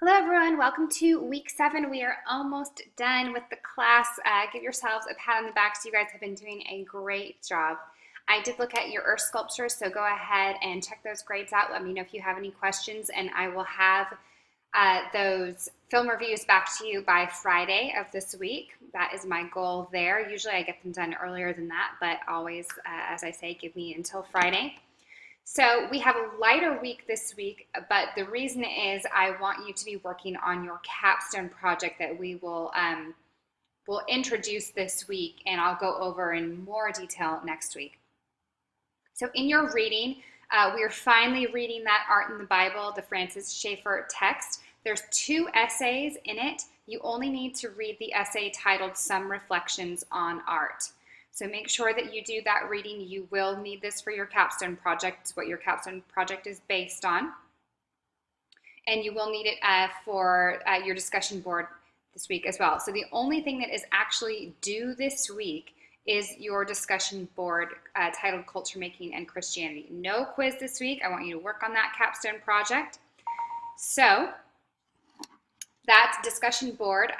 Hello everyone, welcome to week 7. We are almost done with the class. Give yourselves a pat on the back, so you guys have been doing a great job. I did look at your earth sculptures, so go ahead and check those grades out. Let me know if you have any questions, and I will have those film reviews back to you by Friday of this week. That is my goal there. Usually I get them done earlier than that, but always, as I say, give me until Friday. So we have a lighter week this week, but the reason is I want you to be working on your capstone project that will introduce this week, and I'll go over in more detail next week. So in your reading, we are finally reading that Art in the Bible, the Francis Schaeffer text. There's 2 essays in it. You only need to read the essay titled Some Reflections on Art. So make sure that you do that reading. You will need this for your capstone project. It's what your capstone project is based on. And you will need it for your discussion board this week as well. So the only thing that is actually due this week is your discussion board titled Culture Making and Christianity. No quiz this week. I want you to work on that capstone project. So that discussion board,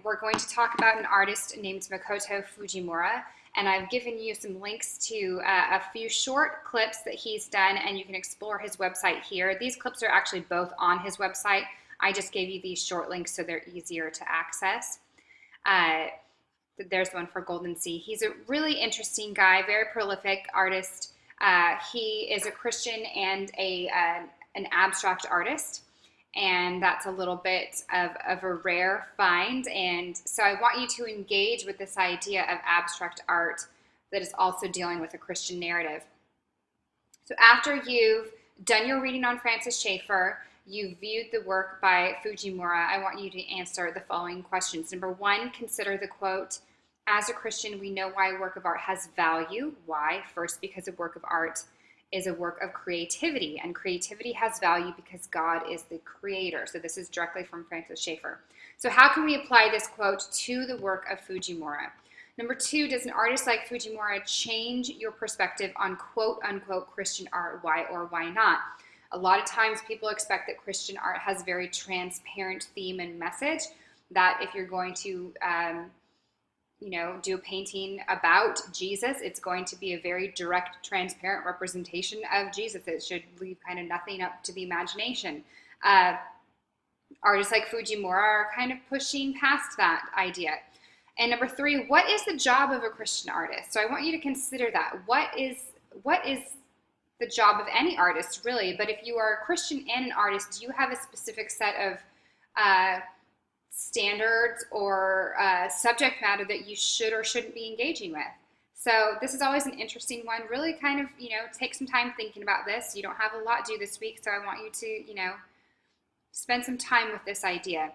we're going to talk about an artist named Makoto Fujimura. And I've given you some links to a few short clips that he's done, and you can explore his website here. These clips are actually both on his website. I just gave you these short links so they're easier to access. There's one for Golden Sea. He's a really interesting guy, very prolific artist. He is a Christian and an abstract artist. And that's a little bit of a rare find. And so I want you to engage with this idea of abstract art that is also dealing with a Christian narrative. So after you've done your reading on Francis Schaeffer, you've viewed the work by Fujimura, I want you to answer the following questions. Number 1, consider the quote, "As a Christian, we know why a work of art has value." Why? First, because a work of art is a work of creativity, and creativity has value because God is the creator. So this is directly from Francis Schaeffer. So how can we apply this quote to the work of Fujimura? Number 2, does an artist like Fujimura change your perspective on quote unquote Christian art? Why or why not? A lot of times people expect that Christian art has very transparent theme and message, that if you're going to do a painting about Jesus, it's going to be a very direct, transparent representation of Jesus. It should leave kind of nothing up to the imagination. Artists like Fujimura are kind of pushing past that idea. And number 3, what is the job of a Christian artist? So I want you to consider that. What is the job of any artist, really? But if you are a Christian and an artist, do you have a specific set of standards or subject matter that you should or shouldn't be engaging with? So this is always an interesting one. Really kind of, take some time thinking about this. You don't have a lot due this week, so I want you to, spend some time with this idea.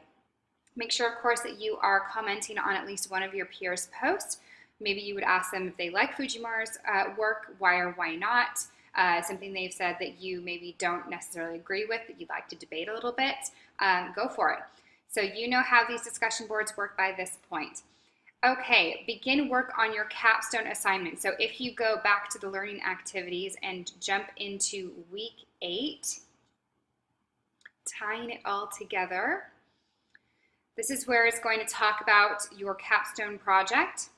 Make sure, of course, that you are commenting on at least one of your peers' posts. Maybe you would ask them if they like Fujimura's work, why or why not. Something they've said that you maybe don't necessarily agree with, that you'd like to debate a little bit. Go for it. So you know how these discussion boards work by this point. Okay, begin work on your capstone assignment. So if you go back to the learning activities and jump into week 8, tying it all together, this is where it's going to talk about your capstone project.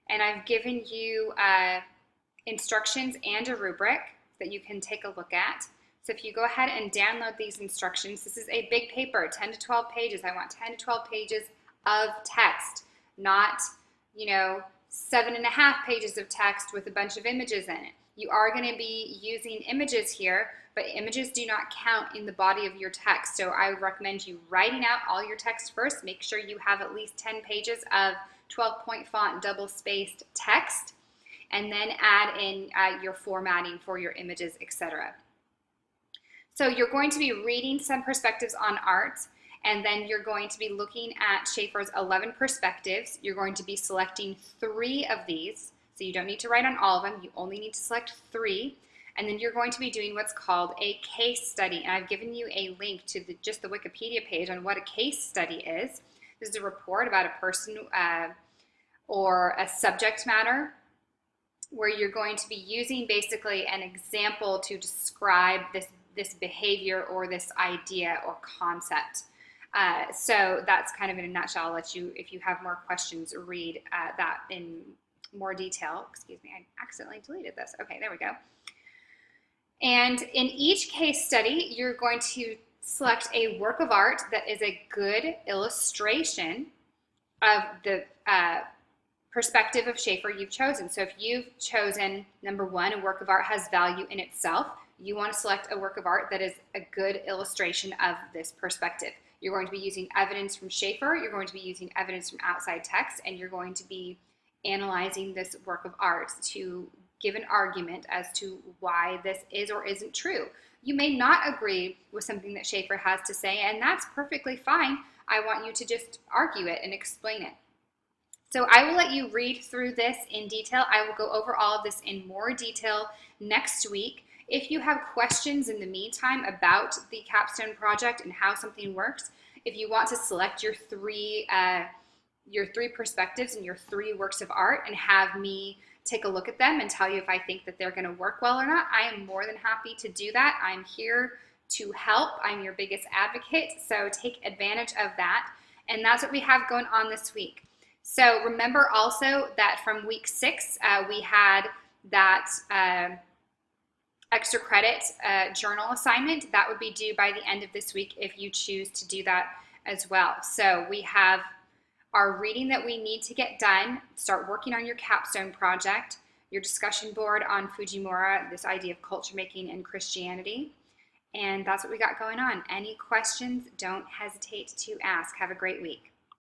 And I've given you instructions and a rubric that you can take a look at. So if you go ahead and download these instructions, this is a big paper, 10 to 12 pages. I want 10 to 12 pages of text, not, 7.5 pages of text with a bunch of images in it. You are going to be using images here, but images do not count in the body of your text. So I would recommend you writing out all your text first. Make sure you have at least 10 pages of 12-point font, double-spaced text, and then add in your formatting for your images, etc. So you're going to be reading some perspectives on art, and then you're going to be looking at Schaeffer's 11 perspectives. You're going to be selecting 3 of these, so you don't need to write on all of them. You only need to select 3, and then you're going to be doing what's called a case study, and I've given you a link to just the Wikipedia page on what a case study is. This is a report about a person or a subject matter where you're going to be using basically an example to describe this this behavior or this idea or concept. So that's kind of in a nutshell. I'll let you, if you have more questions, read that in more detail. Excuse me, I accidentally deleted this. Okay, there we go. And in each case study, you're going to select a work of art that is a good illustration of the perspective of Schaeffer you've chosen. So if you've chosen number one, a work of art has value in itself, you want to select a work of art that is a good illustration of this perspective. You're going to be using evidence from Schaeffer, you're going to be using evidence from outside text, and you're going to be analyzing this work of art to give an argument as to why this is or isn't true. You may not agree with something that Schaeffer has to say, and that's perfectly fine. I want you to just argue it and explain it. So I will let you read through this in detail. I will go over all of this in more detail next week. If you have questions in the meantime about the capstone project and how something works, if you want to select your three perspectives and your 3 works of art and have me take a look at them and tell you if I think that they're going to work well or not, I am more than happy to do that. I'm here to help. I'm your biggest advocate, so take advantage of that. And that's what we have going on this week. So remember also that from week 6, we had that extra credit journal assignment. That would be due by the end of this week if you choose to do that as well. So we have our reading that we need to get done. Start working on your capstone project, your discussion board on Fujimura, this idea of culture making and Christianity. And that's what we got going on. Any questions, don't hesitate to ask. Have a great week.